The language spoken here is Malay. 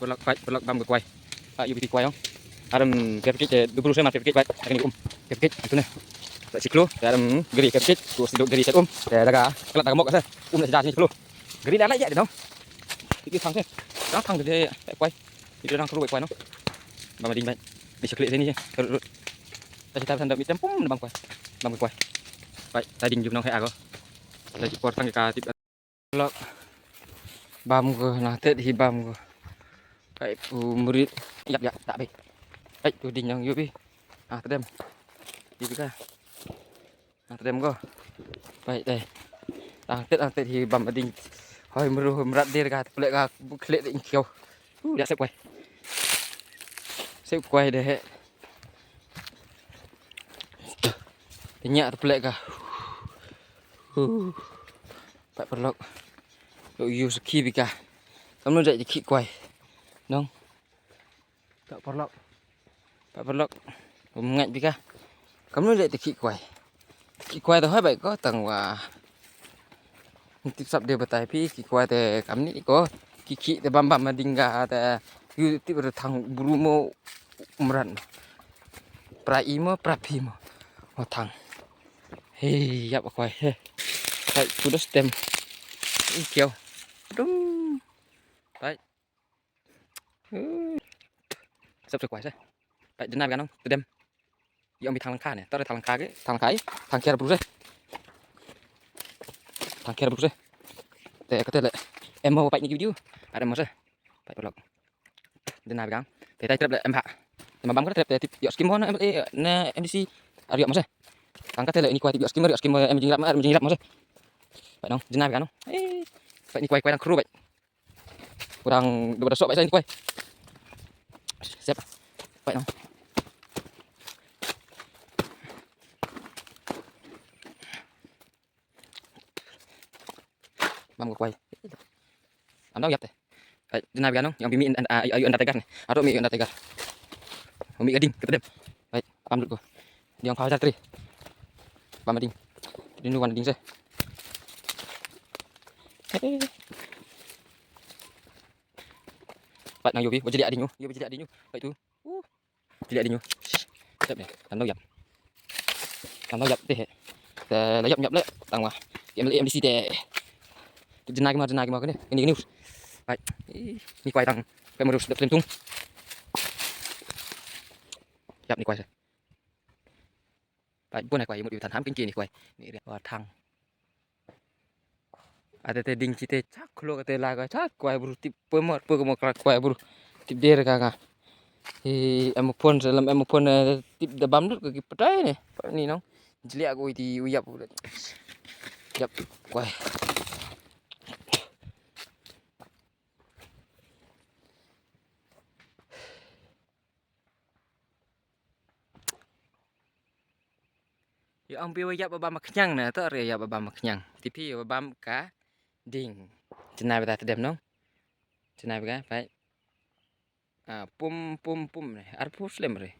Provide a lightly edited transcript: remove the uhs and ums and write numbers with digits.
berlak bam quay you bị quay không adam kepkit dulu saya kepkit baik akan kepkit itu nih tak siklo adam geri kepkit tu sidok geri set daga kelak daga mok kan dah sini siklo geri dah lại vậy dong itu thang sih đó thang thì quay itu đang keluar quay nó bam ding baik di seklik sini sih ta kita tanda mitem pum bam quay baik tadi jum nong hai ako tadi portang ka tip lok bam ko nah tet hi bam ko baik murid yap tak baik ấy tôi định nhang yubi tadem yubi ka tadem go vậy đây đang tết thì bầm định hồi merat dia ka pelek ka klik định kiau dia sep quay deh nyak pelek ka pak perlok lo use ki bika kamu dek ki quay nong tak perlok pak perlok ngạch bika kamu dek ki quay thôi vậy có tầng và tiếp sắp đều bật pi ki quay thì kami ni có ki te bam mà đinh gà te yu tiếp được thằng brumo umran praimo prapimo thằng hey ya pak quay hey tại sudah stem kiau đúng đấy sắp được quay rồi tại đến nay gan không từ đêm ông bị thằng lăng này tao đây thằng cái thằng kia là bự rồi để có thể là em mau bệnh như video ada mà rồi phải bật lọc đến nay gan thì tay trap lại em hạ mà bấm cái trap thì giọt skim món em MDC ada mà rồi thằng cái thể lại đi quay thì giọt skim em jing rap mà rồi phải không đến nay gan không phải đi quay đang crew vậy kurang daripada sok vậy quay siap vậy không bam quay anh đâu dập đấy đến nay không yang bimi ayu anda tegar nih atau mi anda tegar mi gading kita dem baik bam dulu yang phao ra tri bam ding đi nuan ding sih bạn nào Yobi, jadi adiknya, Yobi jadi adiknya, baik tu, jadi adiknya, siap deh, tandau deh, nhập đấy, tang mà, em đi xí deh, jenai kemana kan ini baik, ini kuai tang, kayak merus dapat lentung, siap ni kuai sih, baik, bukan kuai, mau diutan ham kinci ni kuai, ni dia, thang. Ada teh ding cite cak lo kate laga cak kuai buru tip pemot kuai buru tip der kaga em pon dalam em pon tip da bam dut ke pedai ne ni nong jeli aku di uyap yap kuai ya ambil uyap babam kenyang na to re ya babam kenyang tipi babam ka ding jenai bata tedem nong jenai bega baik pum này arpus lem re